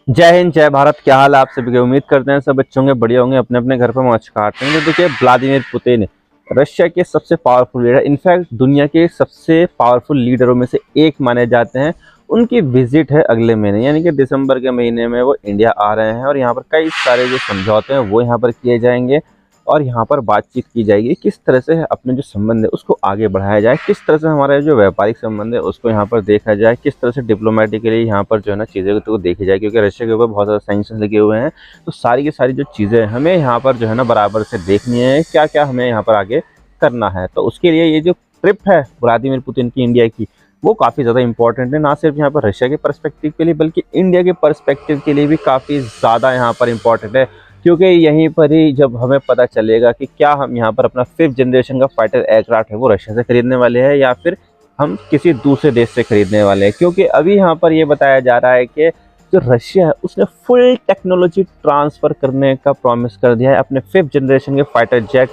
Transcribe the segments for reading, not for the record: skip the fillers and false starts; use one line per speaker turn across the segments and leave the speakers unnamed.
जय हिंद जय भारत। क्या हाल है आप सभी के? उम्मीद करते हैं सब बच्चों के बढ़िया होंगे, अपने अपने घर पर मौज काट रहे हैं। तो देखिए, व्लादिमीर पुतिन रशिया के सबसे पावरफुल लीडर, इनफैक्ट दुनिया के सबसे पावरफुल लीडरों में से एक माने जाते हैं। उनकी विजिट है अगले महीने, यानी कि दिसंबर के महीने में वो इंडिया आ रहे हैं और यहाँ पर कई सारे जो समझौते हैं वो यहाँ पर किए जाएंगे और यहाँ पर बातचीत की जाएगी किस तरह से अपने जो संबंध है उसको आगे बढ़ाया जाए, किस तरह से हमारे जो व्यापारिक संबंध है उसको यहाँ पर देखा जाए, किस तरह से डिप्लोमेटिकली यहाँ पर जो है ना चीज़ें को देखी जाए, क्योंकि रशिया के ऊपर बहुत ज़्यादा सैंक्शन लगे हुए हैं। तो सारी की सारी जो चीज़ें हमें यहाँ पर जो है ना बराबर से देखनी है, क्या क्या हमें यहाँ पर आगे करना है। तो उसके लिए ये जो ट्रिप है व्लादिमीर पुतिन की इंडिया की, वो काफ़ी ज़्यादा इंपॉर्टेंट है, ना सिर्फ यहाँ पर रशिया के पर्सपेक्टिव के लिए बल्कि इंडिया के पर्सपेक्टिव के लिए भी काफ़ी ज़्यादा यहाँ पर इम्पॉर्टेंट है। क्योंकि यहीं पर ही जब हमें पता चलेगा कि क्या हम यहाँ पर अपना 5th जनरेशन का फाइटर एयरक्राफ्ट है वो रशिया से खरीदने वाले हैं या फिर हम किसी दूसरे देश से खरीदने वाले हैं। क्योंकि अभी यहाँ पर ये बताया जा रहा है कि जो रशिया है उसने फुल टेक्नोलॉजी ट्रांसफ़र करने का प्रॉमिस कर दिया है अपने 5th जनरेशन के फाइटर जेट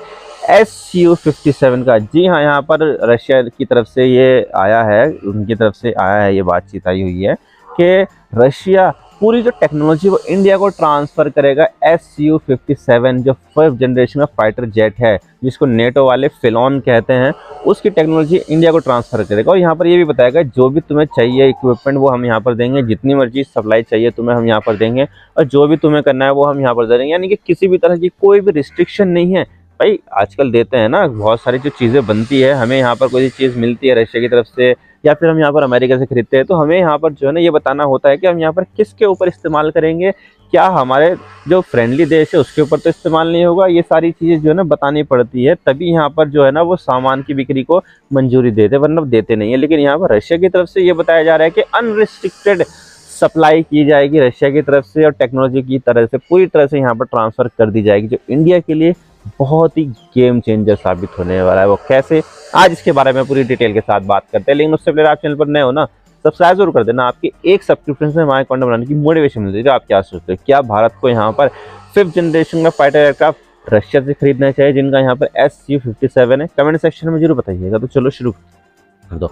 Su-57 का। जी हाँ, यहाँ पर रशिया की तरफ से ये आया है, उनकी तरफ से आया है, ये बातचीत आई हुई है कि रशिया पूरी जो टेक्नोलॉजी वो इंडिया को ट्रांसफ़र करेगा। Su-57 जो 5th जनरेशन का फाइटर जेट है, जिसको नेटो वाले फिलॉन कहते हैं, उसकी टेक्नोलॉजी इंडिया को ट्रांसफ़र करेगा। और यहाँ पर ये भी बताएगा जो भी तुम्हें चाहिए इक्विपमेंट वो हम यहाँ पर देंगे, जितनी मर्जी सप्लाई चाहिए तुम्हें हम यहाँ पर देंगे, और जो भी तुम्हें करना है वो हम यहाँ पर दे देंगे। यानी कि किसी भी तरह की कोई भी रिस्ट्रिक्शन नहीं है। भाई आजकल देते हैं ना, बहुत सारी जो चीज़ें बनती है, हमें यहाँ पर कोई चीज़ मिलती है रशिया की तरफ से या फिर हम यहाँ पर अमेरिका से खरीदते हैं, तो हमें यहाँ पर जो है ना ये बताना होता है कि हम यहाँ पर किसके ऊपर इस्तेमाल करेंगे, क्या हमारे जो फ्रेंडली देश है उसके ऊपर तो इस्तेमाल नहीं होगा। ये सारी चीज़ें जो है ना बतानी पड़ती है, तभी यहाँ पर जो है ना वो सामान की बिक्री को मंजूरी देते, वरना देते नहीं है। लेकिन यहाँ पर रशिया की तरफ से ये बताया जा रहा है कि अनरिस्ट्रिक्टेड सप्लाई की जाएगी रशिया की तरफ से, और टेक्नोलॉजी की तरह से पूरी तरह से यहाँ पर ट्रांसफ़र कर दी जाएगी, जो इंडिया के लिए बहुत ही गेम चेंजर साबित होने वाला है। वो कैसे, आज इसके बारे में पूरी डिटेल के साथ बात करते हैं। लेकिन उससे पहले आप चैनल पर नए हो ना, सब्सक्राइब जरूर कर देना। आपकी एक सब्सक्रिप्शन से हमारे कंटेंट बनाने की मोटिवेशन मिलती है। तो आप क्या सोचते हो, क्या भारत को यहाँ पर 5th जनरेशन का फाइटर एयरक्राफ्ट रशिया से खरीदना चाहिए, जिनका यहाँ पर Su-57 है? कमेंट सेक्शन में जरूर बताइएगा। तो चलो शुरू कर दो।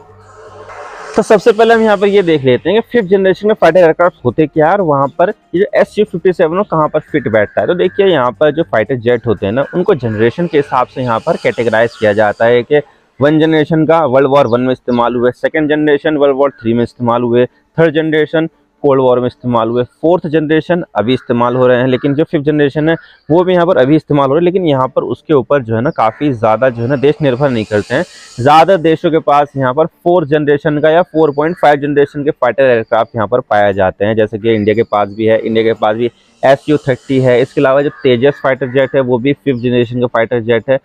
तो सबसे पहले हम यहाँ पर ये देख लेते हैं कि 5th जनरेशन के फाइटर एयरक्राफ्ट होते क्या है और वहाँ पर ये जो Su-57 कहाँ पर फिट बैठता है। तो देखिए, यहाँ पर जो फाइटर जेट होते हैं ना, उनको जनरेशन के हिसाब से यहाँ पर कैटेगराइज किया जाता है कि 1 जनरेशन का वर्ल्ड वॉर 1 में इस्तेमाल हुए, 2nd जनरेशन वर्ल्ड वॉर 3 में इस्तेमाल हुए, 3rd जनरेशन कोल्ड वॉर में इस्तेमाल हुए, 4th जनरेशन अभी इस्तेमाल हो रहे हैं, लेकिन जो 5th जनरेशन है वो भी यहाँ पर अभी इस्तेमाल हो रहे हैं। लेकिन यहाँ पर उसके ऊपर जो है ना काफ़ी ज़्यादा जो है ना देश निर्भर नहीं करते हैं। ज़्यादा देशों के पास यहाँ पर 4th जनरेशन का या 4.5 जनरेशन के फाइटर एयरक्राफ्ट यहाँ पर पाए जाते हैं, जैसे कि इंडिया के पास भी है। इंडिया के पास भी Su-30 है। इसके अलावा जो तेजस फाइटर जेट है वो भी 5th जनरेशन का फाइटर जेट है,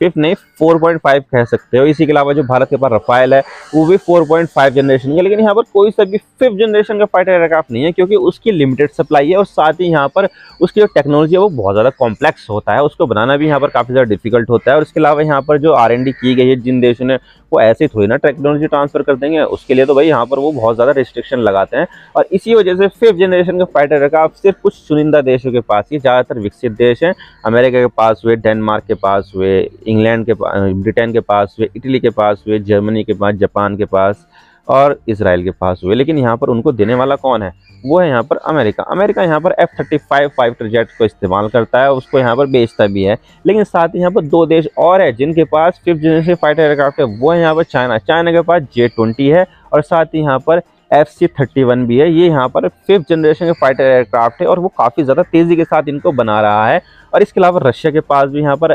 5th नहीं 4.5 कह सकते हो। इसी के अलावा जो भारत के पास रफाल है वो भी 4.5 जनरेशन का। लेकिन यहाँ पर कोई सा भी 5th जनरेशन का फाइटर एयरक्राफ्ट नहीं है, क्योंकि उसकी लिमिटेड सप्लाई है और साथ ही यहाँ पर उसकी जो टेक्नोलॉजी है वो बहुत ज़्यादा कॉम्प्लेक्स होता है, उसको बनाना भी यहाँ पर काफ़ी ज़्यादा डिफिकल्ट होता है। और इसके अलावा यहाँ पर जो R&D की गई है जिन देशों ने, वो ऐसे थोड़ी ना टेक्नोलॉजी ट्रांसफर कर देंगे, उसके लिए तो भाई यहाँ पर वो बहुत ज़्यादा रिस्ट्रिक्शन लगाते हैं। और इसी वजह से 5th जनरेशन का फाइटर एयरक्राफ्ट सिर्फ कुछ चुनिंदा देशों के पास ही, ज़्यादातर विकसित देश हैं, अमेरिका के पास हुए, डेनमार्क के पास हुए, इंग्लैंड के पास, ब्रिटेन के पास हुए, इटली के पास हुए, जर्मनी के पास, जापान के पास और इसराइल के पास हुए। लेकिन यहाँ पर उनको देने वाला कौन है? वो है यहाँ पर अमेरिका। अमेरिका यहाँ पर F-35 फाइटर जेट को इस्तेमाल करता है, उसको यहाँ पर बेचता भी है। लेकिन साथ ही यहाँ पर 2 देश और है जिनके पास 5th जनरेशन फाइटर एयरक्राफ्ट है, वो है यहाँ पर चाइना। चाइना के पास J-20 है और साथ ही यहाँ पर FC-31 भी है। ये यहाँ पर 5th जनरेशन के फाइटर एयरक्राफ्ट है और वो काफ़ी ज़्यादा तेज़ी के साथ इनको बना रहा है। और इसके अलावा रशिया के पास भी यहाँ पर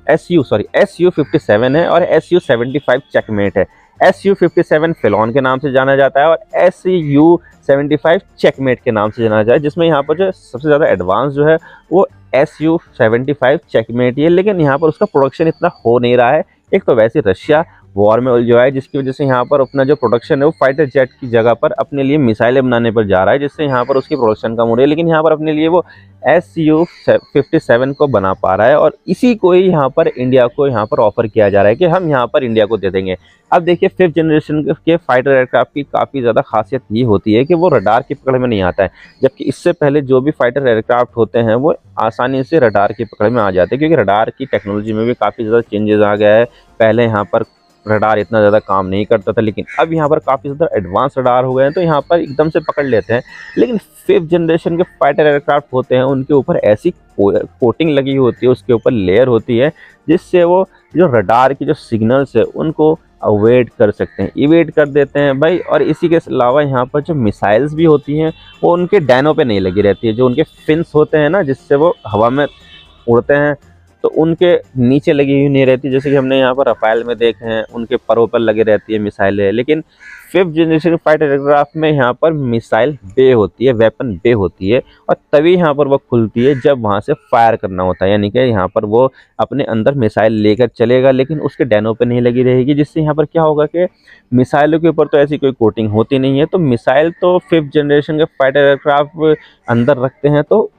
Su-57 है और Su-75 चेकमेट है। Su-57 फिलॉन के नाम से जाना जाता है और Su-75 चेकमेट के नाम से जाना जाता है, जिसमें यहाँ पर जो सबसे ज़्यादा एडवांस जो है वो Su-75 चेकमेट ही है। लेकिन यहाँ पर उसका प्रोडक्शन इतना हो नहीं रहा है। एक तो वैसे रशिया वॉर में उलझा है, जिसकी वजह से यहाँ पर अपना जो प्रोडक्शन है वो फाइटर जेट की जगह पर अपने लिए मिसाइलें बनाने पर जा रहा है, जिससे यहाँ पर उसकी प्रोडक्शन कम हो रही है। लेकिन यहाँ पर अपने लिए वो Su-57 को बना पा रहा है और इसी को ही यहाँ पर इंडिया को यहाँ पर ऑफर किया जा रहा है कि हम यहाँ पर इंडिया को दे देंगे। अब देखिए, 5th जनरेशन के फाइटर एयरक्राफ्ट की काफ़ी ज़्यादा खासियत ये होती है कि वो रडार की पकड़ में नहीं आता है, जबकि इससे पहले जो भी फाइटर एयरक्राफ्ट होते हैं वो आसानी से रडार की पकड़ में आ जाते हैं, क्योंकि रडार की टेक्नोलॉजी में भी काफ़ी ज़्यादा चेंजेस आ गया है। पहले यहाँ पर रडार इतना ज़्यादा काम नहीं करता था, लेकिन अब यहाँ पर काफ़ी ज़्यादा एडवांस रडार हो गए हैं, तो यहाँ पर एकदम से पकड़ लेते हैं। लेकिन 5th जनरेशन के फाइटर एयरक्राफ्ट होते हैं, उनके ऊपर ऐसी कोटिंग लगी होती है, उसके ऊपर लेयर होती है, जिससे वो जो रडार की जो सिग्नल्स है उनको अवॉइड कर सकते हैं, इवेट कर देते हैं भाई। और इसी के अलावा यहाँ पर जो मिसाइल्स भी होती हैं वो उनके डैनों पे नहीं लगी रहती है, जो उनके फिन्स होते हैं ना, जिससे वो हवा में उड़ते हैं, तो उनके नीचे लगी हुई नहीं रहती। जैसे कि हमने यहाँ पर रफाल में देखे हैं, उनके परों पर लगे रहती है मिसाइलें। लेकिन 5th जनरेशन फाइटर एयरक्राफ्ट में यहाँ पर मिसाइल बे होती है, वेपन बे होती है, और तभी यहाँ पर वो खुलती है जब वहाँ से फायर करना होता है। यानी कि यहाँ पर वो अपने अंदर मिसाइल लेकर चलेगा, लेकिन उसके डैनों पर नहीं लगी रहेगी, जिससे यहाँ पर क्या होगा कि मिसाइलों के ऊपर तो ऐसी कोई कोटिंग होती नहीं है, तो मिसाइल तो 5th जनरेशन के फाइटर एयरक्राफ्ट अंदर रखते हैं, तो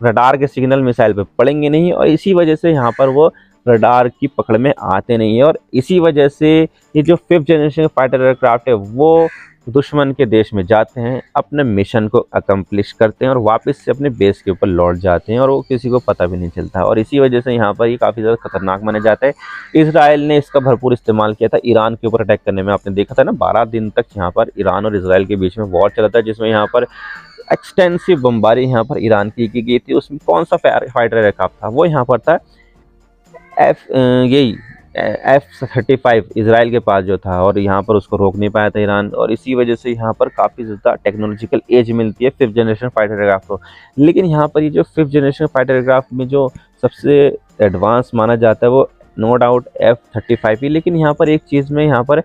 रडार के सिग्नल मिसाइल पे पड़ेंगे नहीं, और इसी वजह से यहाँ पर वो रडार की पकड़ में आते नहीं है। और इसी वजह से ये जो 5th जनरेशन फाइटर एयरक्राफ्ट है वो दुश्मन के देश में जाते हैं, अपने मिशन को अकम्प्लिश करते हैं और वापस से अपने बेस के ऊपर लौट जाते हैं, और वो किसी को पता भी नहीं चलता। और इसी वजह से यहाँ पर ये काफ़ी ज़्यादा खतरनाक माना जाता है। इजराइल ने इसका भरपूर इस्तेमाल किया था ईरान के ऊपर अटैक करने में। आपने देखा था ना, 12 दिन तक यहाँ पर ईरान और इसराइल के बीच में वॉर चला था, जिसमें यहाँ पर एक्सटेंसिव बमबारी यहाँ पर ईरान की गई थी। उसमें कौन सा फाइटर एयरक्राफ्ट था? वो यहाँ पर था यही F-35 इसराइल के पास जो था, और यहाँ पर उसको रोक नहीं पाया था ईरान, और इसी वजह से यहाँ पर काफ़ी ज़्यादा टेक्नोलॉजिकल एज मिलती है 5th जनरेशन फाइटर एयरक्राफ्ट को। लेकिन यहाँ पर ये जो 5th जनरेशन फाइटर एयरक्राफ्ट में जो सबसे एडवांस माना जाता है वो नो डाउट F-35 ही। लेकिन यहाँ पर एक चीज़ में यहाँ पर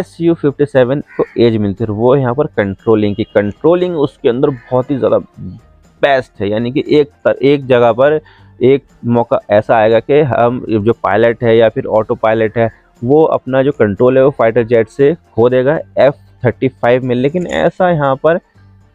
Su-57 को एज मिलती है, वो यहाँ पर कंट्रोलिंग उसके अंदर बहुत ही ज़्यादा बेस्ट है। यानी कि एक जगह पर एक मौका ऐसा आएगा कि हम जो पायलट है या फिर ऑटो पायलट है, वो अपना जो कंट्रोल है वो फाइटर जेट से खो देगा F-35 में। लेकिन ऐसा यहाँ पर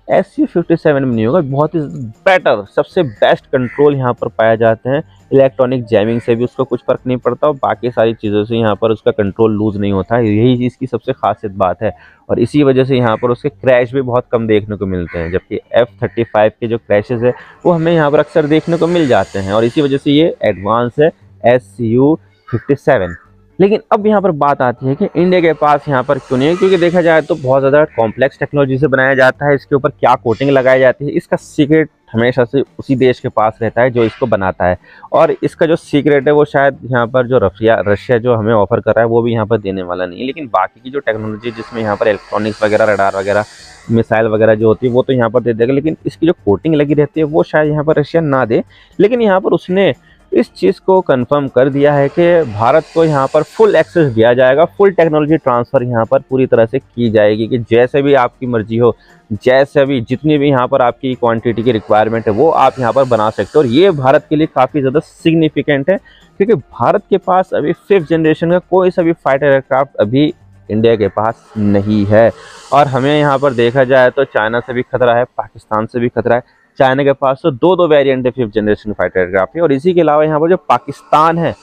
Su-57 में नहीं होगा। बहुत ही बेटर, सबसे बेस्ट कंट्रोल यहाँ पर पाया जाते हैं। इलेक्ट्रॉनिक जैमिंग से भी उसको कुछ फ़र्क नहीं पड़ता, और बाकी सारी चीज़ों से यहाँ पर उसका कंट्रोल लूज़ नहीं होता है। यही चीज़ की सबसे खासियत बात है, और इसी वजह से यहाँ पर उसके क्रैश भी बहुत कम देखने को मिलते हैं। जबकि F-35 के जो क्रैशेज़ है वो हमें यहाँ पर अक्सर देखने को मिल जाते हैं, और इसी वजह से ये एडवांस है Su-57। लेकिन अब यहाँ पर बात आती है कि इंडिया के पास यहाँ पर क्यों नहीं है, क्योंकि देखा जाए तो बहुत ज़्यादा कॉम्प्लेक्स टेक्नोलॉजी से बनाया जाता है। इसके ऊपर क्या कोटिंग लगाई जाती है, इसका सीक्रेट हमेशा से उसी देश के पास रहता है जो इसको बनाता है। और इसका जो सीक्रेट है वो शायद यहाँ पर जो रशिया जो हमें ऑफर कर रहा है वो भी यहाँ पर देने वाला नहीं है। लेकिन बाकी की जो टेक्नोलॉजी जिसमें यहाँ पर इलेक्ट्रॉनिक्स वगैरह, रडार वगैरह, मिसाइल वगैरह जो होती है वो तो यहाँ पर दे देगा, लेकिन इसकी जो कोटिंग लगी रहती है वो शायद यहाँ पर रशिया ना दे। लेकिन यहाँ पर उसने इस चीज़ को कंफर्म कर दिया है कि भारत को यहाँ पर फुल एक्सेस दिया जाएगा, फुल टेक्नोलॉजी ट्रांसफ़र यहाँ पर पूरी तरह से की जाएगी, कि जैसे भी आपकी मर्जी हो, जैसे भी जितनी भी यहाँ पर आपकी क्वांटिटी की रिक्वायरमेंट है वो आप यहाँ पर बना सकते हो। और ये भारत के लिए काफ़ी ज़्यादा सिग्निफिकेंट है, क्योंकि भारत के पास अभी 5th जनरेशन का कोई सा भी फाइटर एयरक्राफ्ट अभी इंडिया के पास नहीं है। और हमें यहाँ पर देखा जाए तो चाइना से भी खतरा है, पाकिस्तान से भी खतरा है। चाइना के पास तो दो वेरिएंट है 5th जनरेशन फाइटर एयरक्राफ्ट है, और इसी के अलावा यहाँ पर जो पाकिस्तान है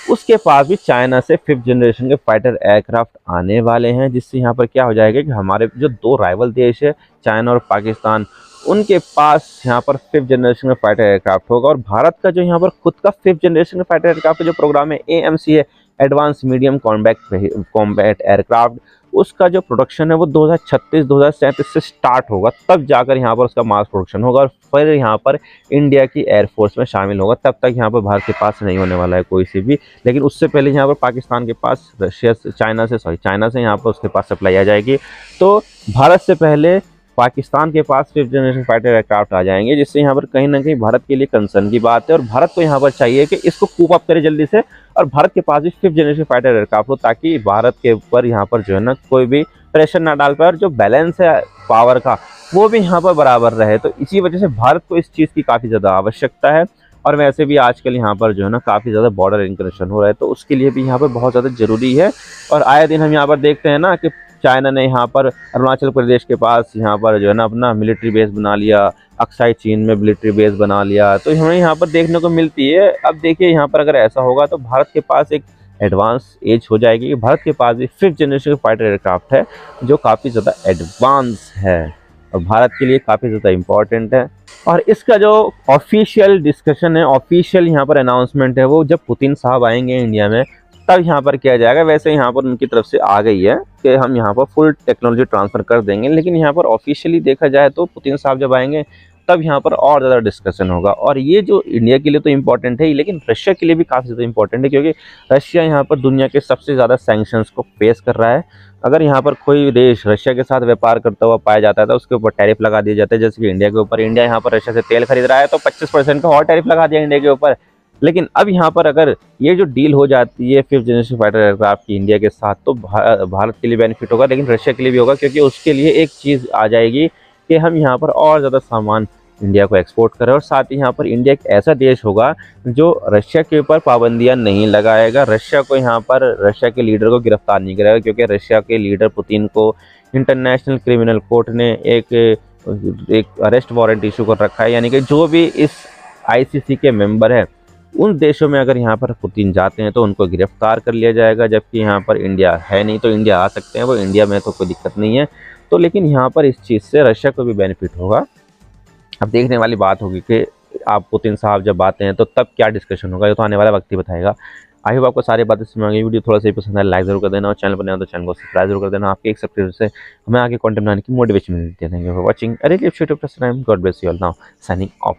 उसके पास भी चाइना से 5th जनरेशन के फाइटर एयरक्राफ्ट आने वाले हैं, जिससे यहाँ पर क्या हो जाएगा कि हमारे जो दो राइवल देश है चाइना और पाकिस्तान, उनके पास यहाँ पर 5th जनरेशन का फाइटर एयरक्राफ्ट होगा। और भारत का जो यहाँ पर खुद का 5th जनरेशन का फाइटर एयरक्राफ्ट जो प्रोग्राम है AMC है, एडवांस मीडियम कॉम्बैट एयरक्राफ्ट, उसका जो प्रोडक्शन है वो 2036-2037 से स्टार्ट होगा, तब जाकर यहाँ पर उसका मास प्रोडक्शन होगा, और फिर यहाँ पर इंडिया की एयरफोर्स में शामिल होगा। तब तक यहाँ पर भारत के पास नहीं होने वाला है कोई सी भी। लेकिन उससे पहले यहाँ पर पाकिस्तान के पास चाइना से यहाँ पर उसके पास सप्लाई आ जाएगी, तो भारत से पहले पाकिस्तान के पास 5th जनरेशन फाइटर एयरक्राफ्ट आ जाएंगे, जिससे यहाँ पर कहीं ना कहीं भारत के लिए कंसर्न की बात है। और भारत को यहाँ पर चाहिए कि इसको कूप अप करे जल्दी से, और भारत के पास भी 5th जनरेशन फाइटर एयरक्राफ्ट हो, ताकि भारत के ऊपर यहाँ पर जो है ना कोई भी प्रेशर ना डाल पाए, और जो बैलेंस है पावर का वो भी यहाँ पर बराबर रहे। तो इसी वजह से भारत को इस चीज़ की काफ़ी ज़्यादा आवश्यकता है। और वैसे भी आजकल यहाँ पर जो है ना काफ़ी ज़्यादा बॉर्डर इंक्रेशन हो रहा है, तो उसके लिए भी यहाँ पर बहुत ज़्यादा ज़रूरी है। और आए दिन हम यहाँ पर देखते हैं ना कि चाइना ने यहाँ पर अरुणाचल प्रदेश के पास यहाँ पर जो है ना अपना मिलिट्री बेस बना लिया, अक्साई चीन में मिलिट्री बेस बना लिया, तो हमें यहाँ पर देखने को मिलती है। अब देखिए यहाँ पर अगर ऐसा होगा तो भारत के पास एक एडवांस एज हो जाएगी, कि भारत के पास भी 5th जनरेशन फाइटर एयरक्राफ्ट है जो काफ़ी ज़्यादा एडवांस है और भारत के लिए काफ़ी ज़्यादा इम्पॉर्टेंट है। और इसका जो ऑफिशियल डिस्कशन है, ऑफिशियल यहाँ पर अनाउंसमेंट है, वो जब पुतिन साहब आएंगे इंडिया में तब यहाँ पर किया जाएगा। वैसे यहाँ पर उनकी तरफ से आ गई है कि हम यहाँ पर फुल टेक्नोलॉजी ट्रांसफ़र कर देंगे, लेकिन यहाँ पर ऑफिशियली देखा जाए तो पुतिन साहब जब आएंगे तब यहाँ पर और ज़्यादा डिस्कशन होगा। और ये जो इंडिया के लिए तो इम्पोर्टेंट है ही, लेकिन रशिया के लिए भी काफ़ी ज़्यादा इम्पोर्टेंट है, क्योंकि रशिया यहाँ पर दुनिया के सबसे ज़्यादा सैंक्शंस को फेस कर रहा है। अगर यहाँ पर कोई देश रशिया के साथ व्यापार करता हुआ पाया जाता है तो उसके ऊपर टैरिफ लगा दिए जाते हैं, जैसे कि इंडिया के ऊपर। इंडिया यहाँ पर रशिया से तेल खरीद रहा है तो 25% का और टैरिफ लगा दिया इंडिया के ऊपर। लेकिन अब यहाँ पर अगर ये जो डील हो जाती है 5th जनरेशन फाइटर एयरक्राफ्ट की इंडिया के साथ, तो भारत के लिए बेनिफिट होगा, लेकिन रशिया के लिए भी होगा, क्योंकि उसके लिए एक चीज़ आ जाएगी कि हम यहाँ पर और ज़्यादा सामान इंडिया को एक्सपोर्ट करें। और साथ ही यहाँ पर इंडिया एक ऐसा देश होगा जो रशिया के ऊपर पाबंदियाँ नहीं लगाएगा, रशिया को यहाँ पर रशिया के लीडर को गिरफ्तार नहीं करेगा, क्योंकि रशिया के लीडर पुतिन को इंटरनेशनल क्रिमिनल कोर्ट ने एक अरेस्ट वारंट इशू कर रखा है। यानी कि जो भी इस ICC के मेंबर है उन देशों में अगर यहाँ पर पुतिन जाते हैं तो उनको गिरफ्तार कर लिया जाएगा, जबकि यहाँ पर इंडिया है नहीं, तो इंडिया आ सकते हैं वो, इंडिया में तो कोई दिक्कत नहीं है। तो लेकिन यहाँ पर इस चीज़ से रशिया को भी बेनिफिट होगा। अब देखने वाली बात होगी कि आप पुतिन साहब जब आते हैं तो तब क्या डिस्कशन होगा, ये तो आने वाला वक्त ही बताएगा। आई होप आपको सारी बातें समझ गई। वीडियो थोड़ा सा ही पसंद है लाइक जरूर कर देना, और चैनल पर नया हो तो चैनल को सब्सक्राइब जरूर कर देना। आपके एक सब्सक्राइब से हमें आगे कंटेंट बनाने की मोटिवेशन मिलती है। Thank you for watching. अरे God bless you all. Now signing of.